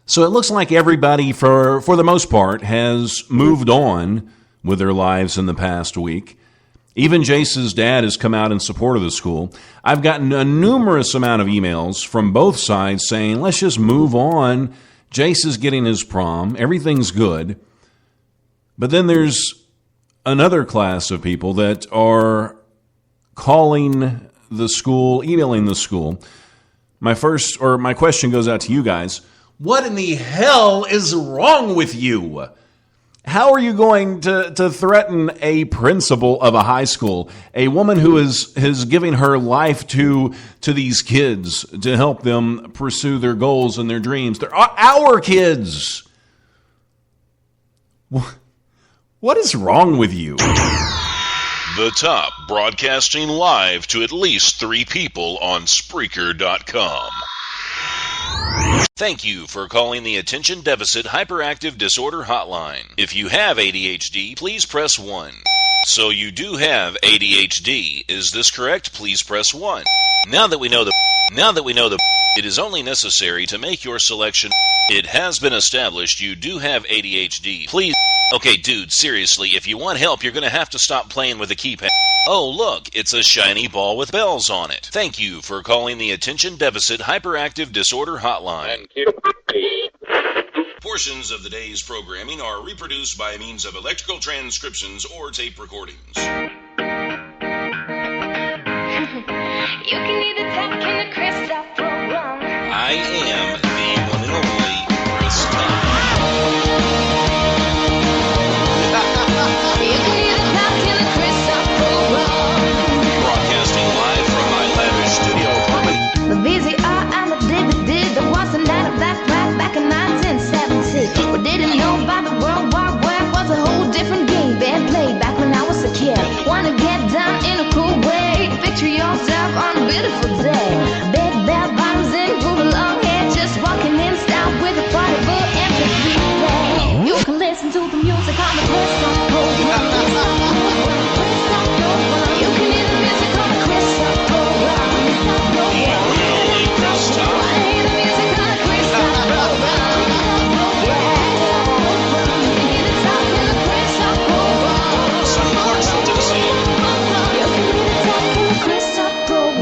So it looks like everybody, for the most part, has moved on with their lives in the past week. Even Jace's dad has come out in support of the school. I've gotten a numerous amount of emails from both sides saying, let's just move on. Jace is getting his prom. Everything's good. But then there's another class of people that are calling the school, emailing the school. My question goes out to you guys. What in the hell is wrong with you? How are you going to threaten a principal of a high school, a woman who is giving her life to these kids to help them pursue their goals and their dreams? They're our kids. What is wrong with you? The Top, broadcasting live to at least 3 people on Spreaker.com. Thank you for calling the Attention Deficit Hyperactive Disorder Hotline. If you have ADHD, please press 1. So you do have ADHD. Is this correct? Please press 1. Now that we know it is only necessary to make your selection. It has been established you do have ADHD. Please. Okay, dude, seriously, if you want help, you're going to have to stop playing with the keypad. Oh, look, it's a shiny ball with bells on it. Thank you for calling the Attention Deficit Hyperactive Disorder Hotline. Portions of the day's programming are reproduced by means of electrical transcriptions or tape recordings. You can either talk in the Christy program. I am the one and only Christy. Broadcasting live from my lavish studio apartment. The VCR and the DVD, there was a night of that right back in 1970. We didn't know about the World War Web was a whole different game being played back when I was a kid. Wanna get down in a cool way, picture yourself on a beautiful day. Big bell bottoms and groovy long hair, just walking in style with a party book MP3 play. You can listen to the music on the Christy program. You can hear the music on the Christy program.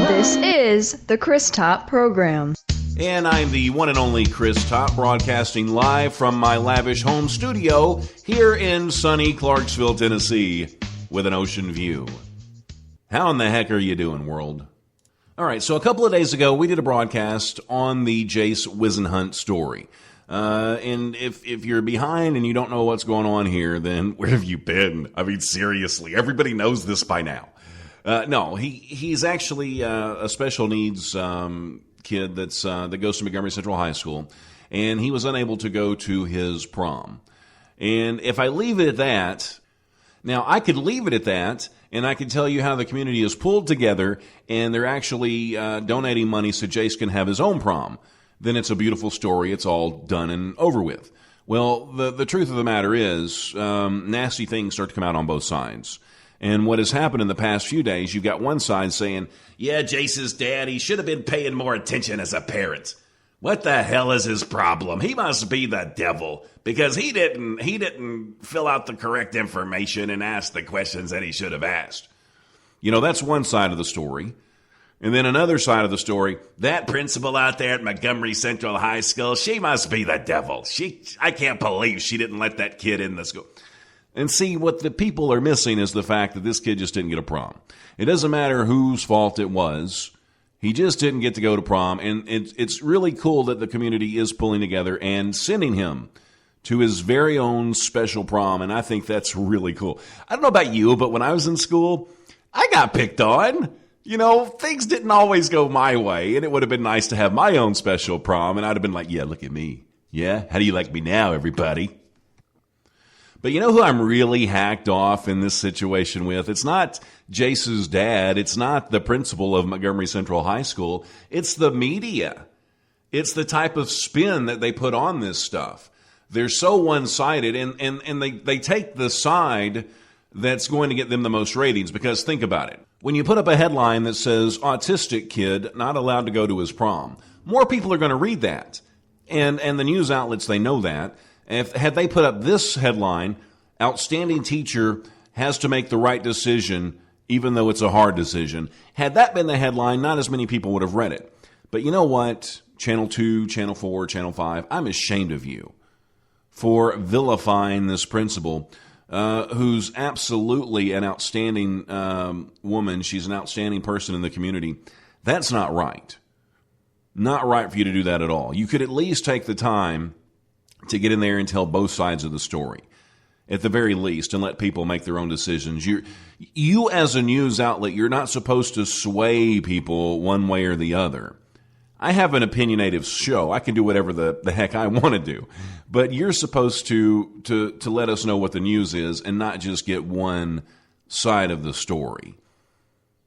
This is the Chris Top Program. And I'm the one and only Chris Top, broadcasting live from my lavish home studio here in sunny Clarksville, Tennessee, with an ocean view. How in the heck are you doing, world? All right, so a couple of days ago, we did a broadcast on the Jace Wisenhunt story. And if you're behind and you don't know what's going on here, then where have you been? I mean, seriously, everybody knows this by now. No, he's actually a special needs kid that goes to Montgomery Central High School, and he was unable to go to his prom. And if I leave it at that, now I could leave it at that, and I can tell you how the community is pulled together, and they're actually donating money so Jace can have his own prom. Then it's a beautiful story. It's all done and over with. Well, the truth of the matter is, nasty things start to come out on both sides. And what has happened in the past few days, you've got one side saying, yeah, Jace's dad, he should have been paying more attention as a parent. What the hell is his problem? He must be the devil because he didn't fill out the correct information and ask the questions that he should have asked. You know, that's one side of the story. And then another side of the story, that principal out there at Montgomery Central High School, she must be the devil. I can't believe she didn't let that kid in the school. And see, what the people are missing is the fact that this kid just didn't get a prom. It doesn't matter whose fault it was. He just didn't get to go to prom. And it's really cool that the community is pulling together and sending him to his very own special prom. And I think that's really cool. I don't know about you, but when I was in school, I got picked on. You know, things didn't always go my way. And it would have been nice to have my own special prom. And I'd have been like, yeah, look at me. Yeah, how do you like me now, everybody? But you know who I'm really hacked off in this situation with? It's not Jace's dad. It's not the principal of Montgomery Central High School. It's the media. It's the type of spin that they put on this stuff. They're so one-sided, and they take the side that's going to get them the most ratings. Because think about it. When you put up a headline that says, autistic kid not allowed to go to his prom, more people are going to read that. And the news outlets, they know that. Had they put up this headline, outstanding teacher has to make the right decision even though it's a hard decision. Had that been the headline, not as many people would have read it. But you know what? Channel 2, Channel 4, Channel 5, I'm ashamed of you for vilifying this principal, who's absolutely an outstanding woman. She's an outstanding person in the community. That's not right. Not right for you to do that at all. You could at least take the time to get in there and tell both sides of the story, at the very least, and let people make their own decisions. You as a news outlet, you're not supposed to sway people one way or the other. I have an opinionative show. I can do whatever the heck I want to do. But you're supposed to let us know what the news is and not just get one side of the story.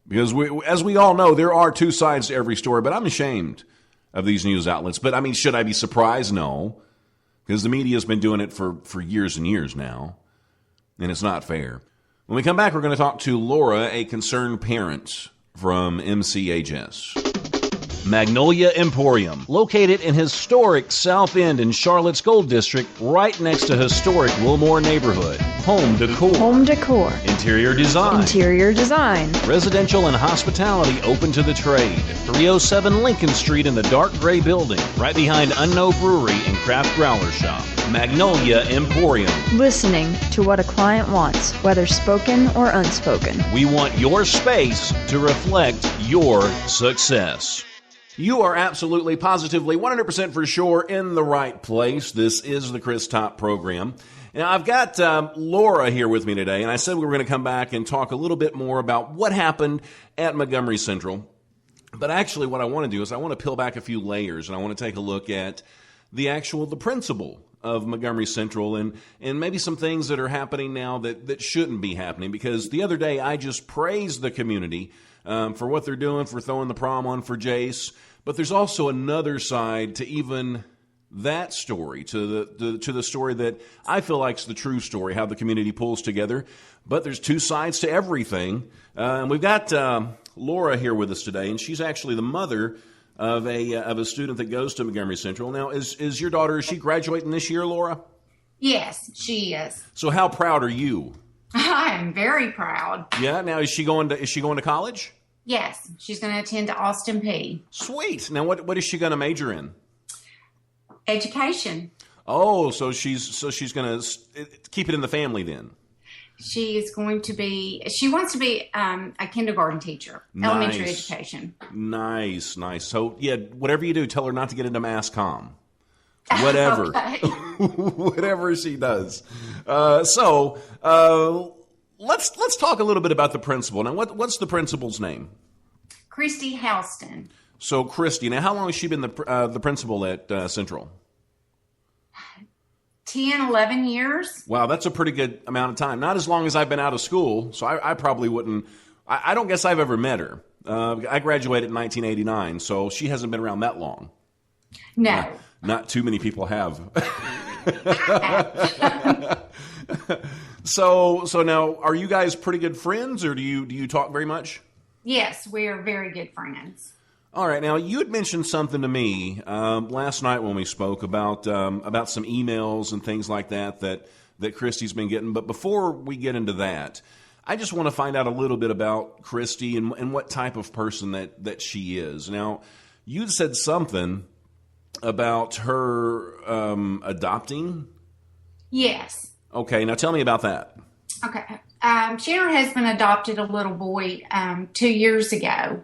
Because as we all know, there are two sides to every story, but I'm ashamed of these news outlets. But, I mean, should I be surprised? No. Because the media's been doing it for years and years now, and it's not fair. When we come back, we're going to talk to Laura, a concerned parent from MCHS. Magnolia Emporium, located in historic South End in Charlotte's Gold District, right next to historic Wilmore neighborhood. Home decor. Home decor. Interior design. Interior design. Residential and hospitality open to the trade. 307 Lincoln Street in the dark gray building, right behind Unknown Brewery and Craft Growler Shop. Magnolia Emporium. Listening to what a client wants, whether spoken or unspoken. We want your space to reflect your success. You are absolutely, positively, 100% for sure in the right place. This is the Chris Top program. Now, I've got Laura here with me today, and I said we were going to come back and talk a little bit more about what happened at Montgomery Central. But actually, what I want to do is I want to peel back a few layers, and I want to take a look at the principal of Montgomery Central and maybe some things that are happening now that shouldn't be happening. Because the other day, I just praised the community for what they're doing, for throwing the prom on for Jace. But there's also another side to even that story, to the story that I feel like is the true story, how the community pulls together. But there's two sides to everything. And we've got Laura here with us today, and she's actually the mother of a student that goes to Montgomery Central. Now, is your daughter, is she graduating this year, Laura? Yes, she is. So how proud are you? I am very proud. Yeah. Now, is she going to college? Yes, she's going to attend Austin P. Sweet. Now, what is she going to major in? Education. Oh, so she's going to keep it in the family then. She wants to be a kindergarten teacher, Nice. Elementary education. Nice. So, yeah, whatever you do, tell her not to get into mass comm. Whatever. Whatever she does. Let's talk a little bit about the principal. Now, what's the principal's name? Christy Houston. So, Christy. Now, how long has she been the principal at Central? 10, 11 years. Wow, that's a pretty good amount of time. Not as long as I've been out of school, so I probably wouldn't. I don't guess I've ever met her. I graduated in 1989, so she hasn't been around that long. No. Not too many people have. So now, are you guys pretty good friends, or do you talk very much? Yes, we are very good friends. All right. Now, you had mentioned something to me last night when we spoke about some emails and things like that Christy's been getting. But before we get into that, I just want to find out a little bit about Christy and what type of person that she is. Now, you said something about her adopting. Yes. Okay. Now, tell me about that. Okay. She and her husband adopted a little boy 2 years ago.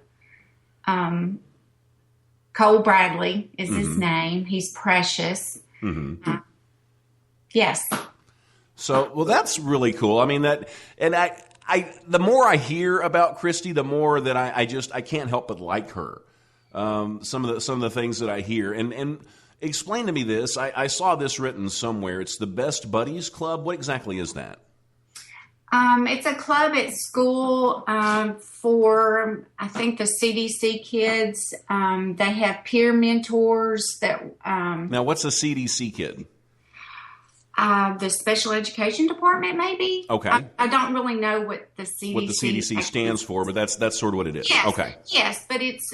Cole Bradley is his name. He's precious. Mm-hmm. Yes. So, well, that's really cool. I mean, the more I hear about Christy, the more that I can't help but like her. Some of the things that I hear and explain to me this. I saw this written somewhere. It's the Best Buddies Club. What exactly is that? It's a club at school for, I think, the CDC kids. They have peer mentors that. Now, what's a CDC kid? The special education department, maybe. Okay. I don't really know what the CDC stands for, but that's sort of what it is. Yes, okay. Yes, but it's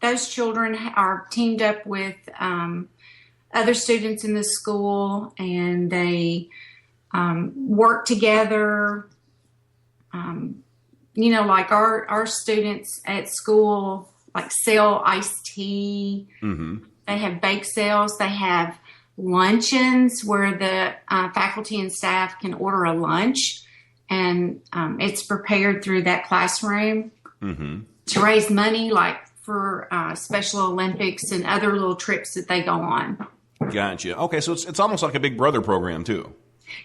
those children are teamed up with other students in the school, and they work together. Like our students at school, like sell iced tea. Mm-hmm. They have bake sales. They have luncheons where the faculty and staff can order a lunch, and it's prepared through that classroom to raise money, like for Special Olympics and other little trips that they go on. Gotcha. Okay, so it's almost like a Big Brother program too.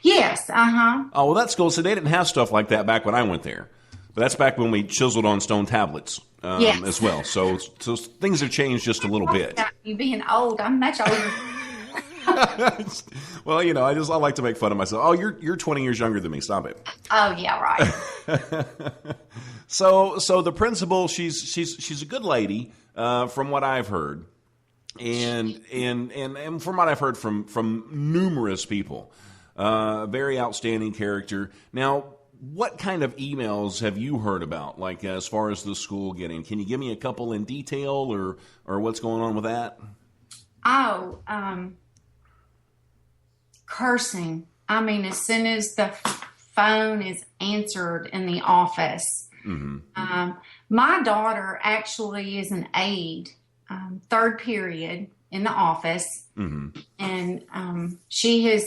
Yes. Oh, well, that's cool. So they didn't have stuff like that back when I went there, but that's back when we chiseled on stone tablets as well. So things have changed just a little bit. You being old, I'm much older. Well, I like to make fun of myself. Oh, you're 20 years younger than me. Stop it. Oh yeah, right. So the principal, she's a good lady, from what I've heard, and from what I've heard from numerous people, very outstanding character. Now, what kind of emails have you heard about? Like as far as the school getting? Can you give me a couple in detail, or what's going on with that? Oh, cursing. I mean, as soon as the phone is answered in the office. Mm-hmm. My daughter actually is an aide, third period in the office. Mm-hmm. And she has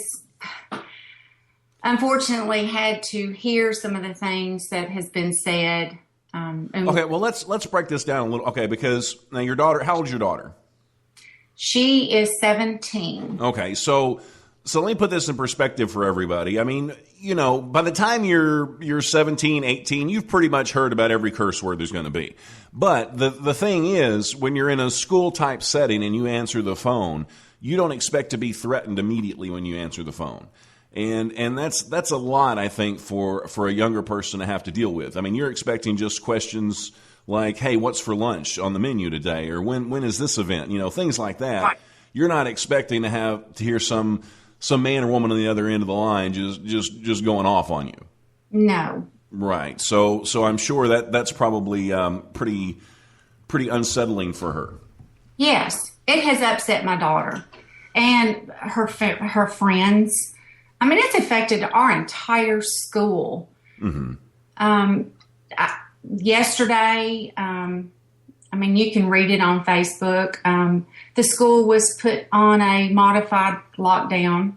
unfortunately had to hear some of the things that has been said. Okay, well, let's break this down a little. Okay, because now your daughter, how old is your daughter? She is 17. Okay, so let me put this in perspective for everybody. I mean, by the time you're 17, 18, you've pretty much heard about every curse word there's going to be. But the thing is, when you're in a school-type setting and you answer the phone, you don't expect to be threatened immediately when you answer the phone. And that's a lot, I think, for a younger person to have to deal with. I mean, you're expecting just questions like, hey, what's for lunch on the menu today? Or when is this event? Things like that. Right. You're not expecting to hear some man or woman on the other end of the line just going off on you. No. Right. So I'm sure that's probably pretty unsettling for her. Yes, it has upset my daughter and her friends. I mean, it's affected our entire school. Mm-hmm. Yesterday, I mean, you can read it on Facebook. The school was put on a modified lockdown.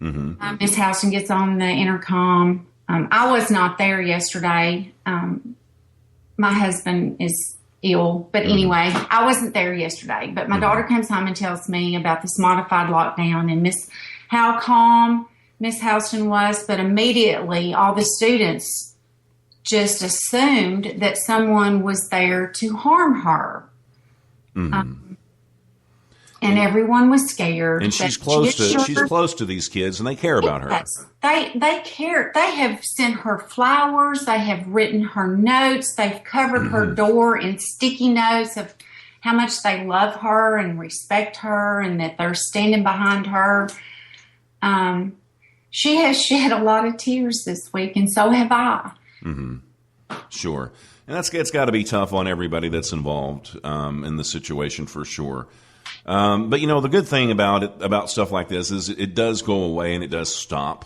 Mm-hmm. Miss Houston gets on the intercom. I was not there yesterday. My husband is ill. But anyway, I wasn't there yesterday. But my daughter comes home and tells me about this modified lockdown and how calm Miss Houston was. But immediately, all the students just assumed that someone was there to harm her. Mm-hmm. And everyone was scared. And she's close to these kids, and they care about her. Yes, they care. They have sent her flowers. They have written her notes. They've covered her door in sticky notes of how much they love her and respect her, and that they're standing behind her. She has shed a lot of tears this week, and so have I. Mm-hmm. Sure. And it's got to be tough on everybody that's involved in the situation for sure. But the good thing about stuff like this is it does go away and it does stop.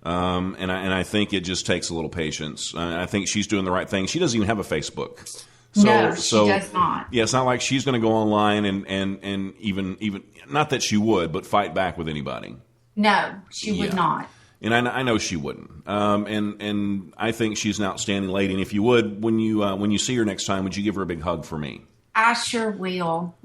And I think it just takes a little patience. I think she's doing the right thing. She doesn't even have a Facebook. No, she does not. Yeah, it's not like she's going to go online and even not that she would, but fight back with anybody. No, she would not. And I know she wouldn't. And I think she's an outstanding lady. And if you would, when you see her next time, would you give her a big hug for me? I sure will.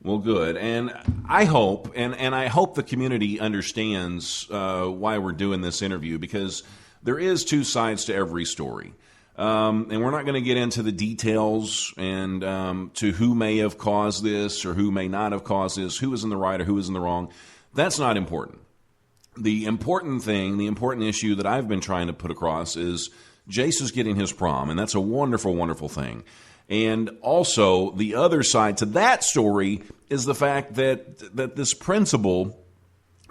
Well, good. And I hope, and I hope the community understands why we're doing this interview, because there is two sides to every story. And we're not going to get into the details and to who may have caused this or who may not have caused this, who is in the right or who is in the wrong. That's not important. The important thing, the important issue that I've been trying to put across is Jace is getting his prom, and that's a wonderful, wonderful thing. And also, the other side to that story is the fact that this principal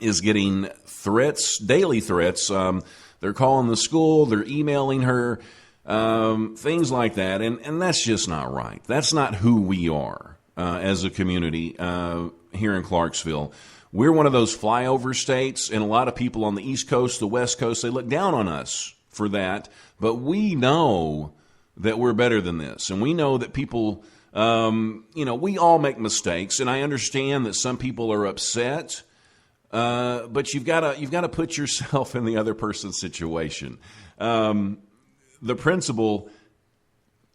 is getting threats, daily threats. They're calling the school, they're emailing her, things like that. And that's just not right. That's not who we are as a community here in Clarksville. We're one of those flyover states, and a lot of people on the East Coast, the West Coast, they look down on us for that. But we know that we're better than this, and we know that people, we all make mistakes, and I understand that some people are upset, but you've got to put yourself in the other person's situation. The principal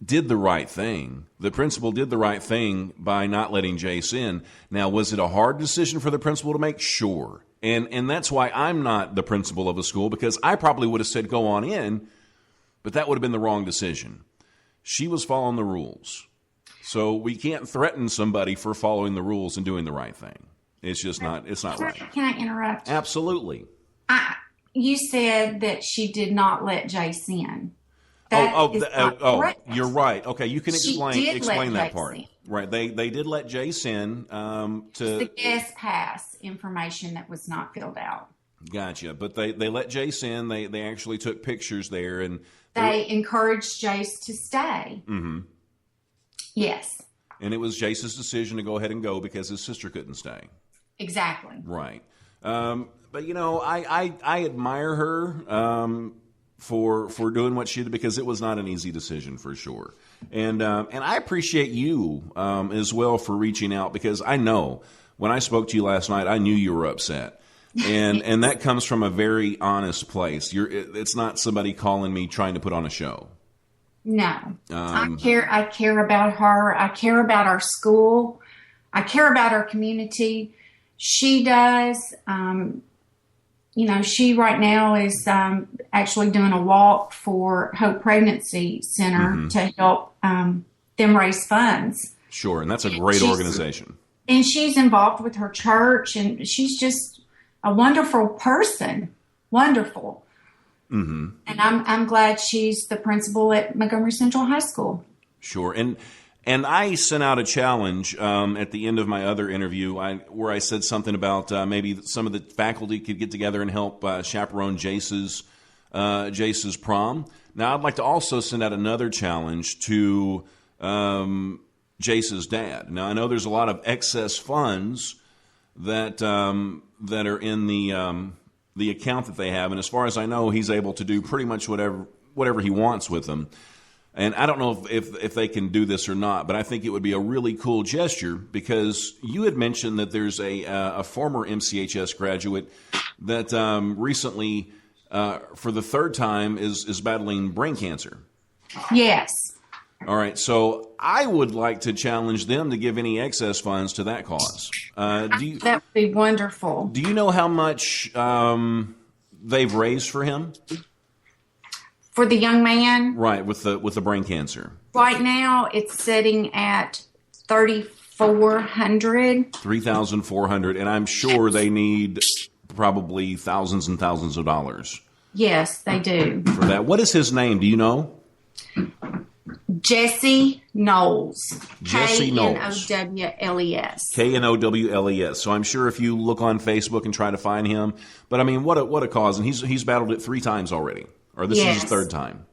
did the right thing. The principal did the right thing by not letting Jace in. Now, was it a hard decision for the principal to make? Sure. And that's why I'm not the principal of a school, because I probably would have said go on in, but that would have been the wrong decision. She was following the rules. So we can't threaten somebody for following the rules and doing the right thing. It's just not, it's not right. Can I interrupt? Absolutely. You said that she did not let Jace in. You're right. Okay, you can explain that part. In. Right, they did let Jace in to the guest pass information that was not filled out. Gotcha, but they let Jace in. They actually took pictures there, and they encouraged Jace to stay. Mm-hmm. Yes, and it was Jace's decision to go ahead and go because his sister couldn't stay. Exactly. Right, but I admire her. For doing what she did, because it was not an easy decision for sure. And I appreciate you as well for reaching out, because I know when I spoke to you last night, I knew you were upset. And that comes from a very honest place. It's not somebody calling me trying to put on a show. No. I care about her. I care about our school. I care about our community. She does. She right now is actually doing a walk for Hope Pregnancy Center to help them raise funds. Sure, and that's a great organization. And she's involved with her church, and she's just a wonderful person. Wonderful. Mm-hmm. And I'm glad she's the principal at Montgomery Central High School. Sure, and I sent out a challenge at the end of my other interview where I said something about maybe some of the faculty could get together and help chaperone Jace's prom. Now, I'd like to also send out another challenge to Jace's dad. Now, I know there's a lot of excess funds that are in the account that they have, and as far as I know, he's able to do pretty much whatever he wants with them. And I don't know if they can do this or not, but I think it would be a really cool gesture, because you had mentioned that there's a former MCHS graduate that recently, for the third time, is battling brain cancer. Yes. All right, so I would like to challenge them to give any excess funds to that cause. That would be wonderful. Do you know how much they've raised for him? For the young man? Right, with the brain cancer. Right now, it's sitting at $3,400. $3,400, and I'm sure they need probably thousands and thousands of dollars. Yes, they do. For that. What is his name? Do you know? Jesse Knowles. Jesse Knowles. Knowles. Knowles. So I'm sure if you look on Facebook and try to find him, but I mean, what a cause. And he's battled it 3 times already. Or this is his 3rd time?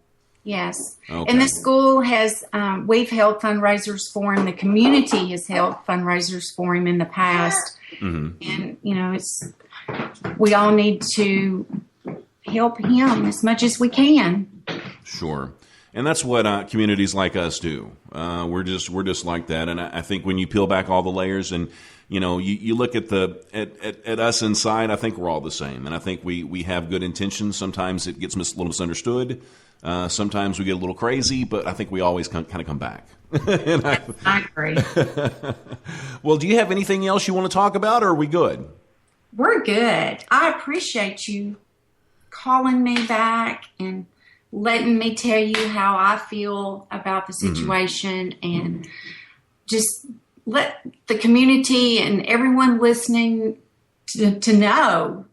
Yes. Okay. And the school has, we've held fundraisers for him. The community has held fundraisers for him in the past. Mm-hmm. And, we all need to help him as much as we can. Sure. And that's what communities like us do. We're just like that. And I think when you peel back all the layers and you look at at us inside, I think we're all the same. And I think we have good intentions. Sometimes it gets a little misunderstood. Sometimes we get a little crazy, but I think we always kind of come back. I agree. Well, do you have anything else you want to talk about, or are we good? We're good. I appreciate you calling me back and letting me tell you how I feel about the situation, and just let the community and everyone listening to know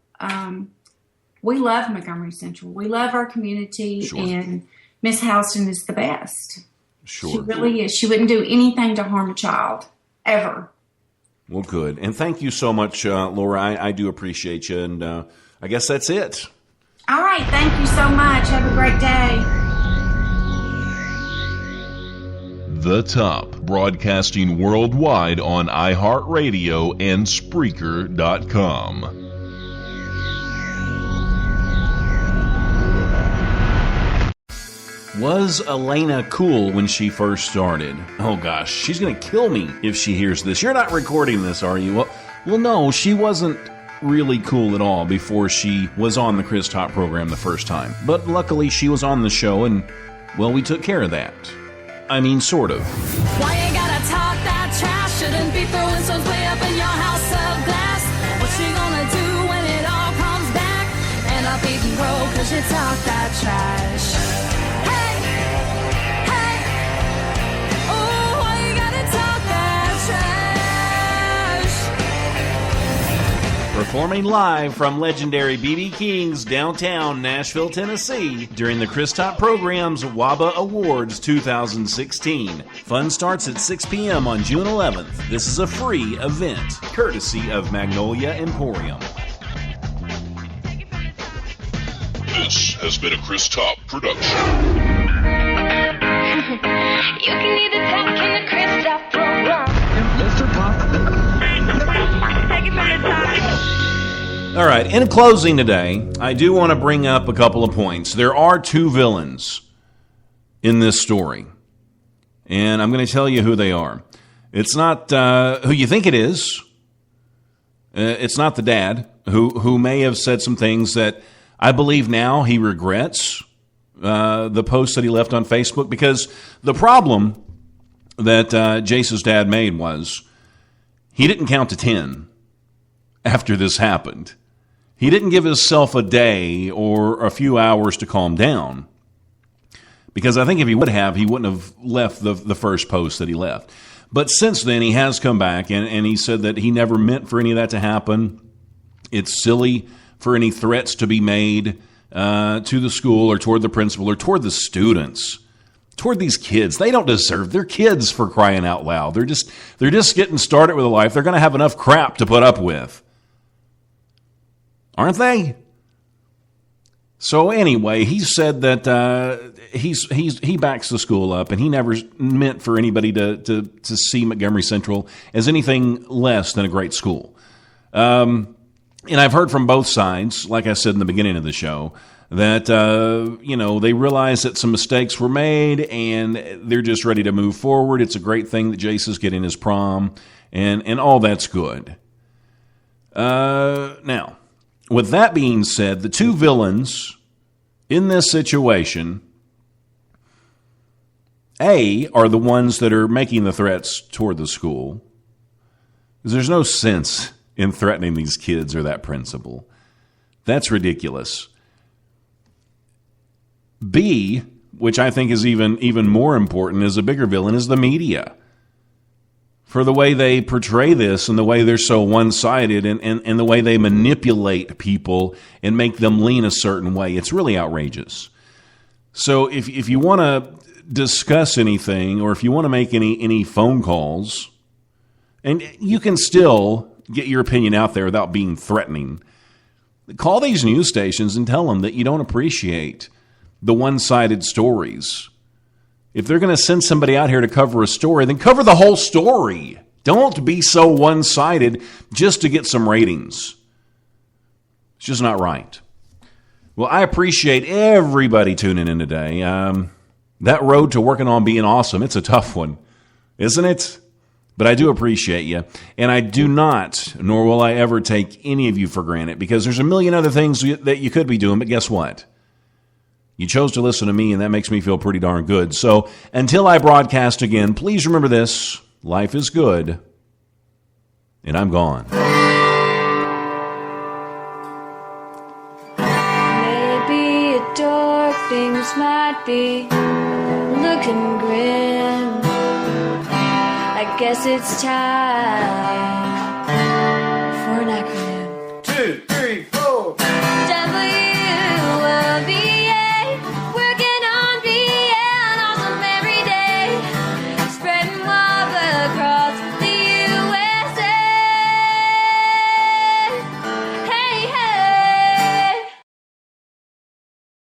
we love Montgomery Central. We love our community, and Miss Houston is the best. Sure. She really is. She wouldn't do anything to harm a child, ever. Well, good. And thank you so much, Laura. I do appreciate you. And I guess that's it. All right. Thank you so much. Have a great day. The Top, broadcasting worldwide on iHeartRadio and Spreaker.com. Was Elena cool when she first started? Oh gosh, she's going to kill me if she hears this. You're not recording this, are you? Well, no, she wasn't really cool at all before she was on the Chris Top program the first time. But luckily she was on the show and, well, we took care of that. I mean, sort of. Why you gotta talk that trash? Shouldn't be throwing stones way up in your house of glass. What you gonna do when it all comes back? End up eating broke cause you talk that trash. Hey, hey, oh, why you gotta talk that trash? Performing live from legendary B.B. King's downtown Nashville, Tennessee during the Chris Top program's WOBA Awards 2016. Fun starts at 6 p.m. on June 11th. This is a free event, courtesy of Magnolia Emporium. This has been a Chris Top production. You can either talk in the Chris Top program. Mr. Top. Take it from the top. All right, in closing today, I do want to bring up a couple of points. There are two villains in this story, and I'm going to tell you who they are. It's not who you think it is. It's not the dad, who may have said some things that I believe now he regrets the post that he left on Facebook, because the problem that Jace's dad made was he didn't count to 10 after this happened. He didn't give himself a day or a few hours to calm down, because I think if he would have, he wouldn't have left the first post that he left. But since then, he has come back, and he said that he never meant for any of that to happen. It's silly for any threats to be made to the school or toward the principal or toward the students, toward these kids. They don't deserve. They're kids, for crying out loud. They're just getting started with a life. They're going to have enough crap to put up with, aren't they? So anyway, he said that he backs the school up, and he never meant for anybody to see Montgomery Central as anything less than a great school. And I've heard from both sides, like I said in the beginning of the show, that they realize that some mistakes were made, and they're just ready to move forward. It's a great thing that Jace is getting his prom, and all that's good. Now, with that being said, the two villains in this situation, A, are the ones that are making the threats toward the school. Because there's no sense in threatening these kids or that principal. That's ridiculous. B, which I think is even more important, is a bigger villain, is the media. For the way they portray this and the way they're so one-sided and the way they manipulate people and make them lean a certain way. It's really outrageous. So if you want to discuss anything, or if you want to make any phone calls, and you can still get your opinion out there without being threatening, call these news stations and tell them that you don't appreciate the one-sided stories. If they're going to send somebody out here to cover a story, then cover the whole story. Don't be so one-sided just to get some ratings. It's just not right. Well, I appreciate everybody tuning in today. That road to working on being awesome, it's a tough one, isn't it? But I do appreciate you. And I do not, nor will I ever take any of you for granted, because there's a million other things that you could be doing, but guess what? You chose to listen to me, and that makes me feel pretty darn good. So until I broadcast again, please remember this: life is good, and I'm gone. Maybe a dark things might be looking grim. I guess it's time for an acronym. 2, 3, 4.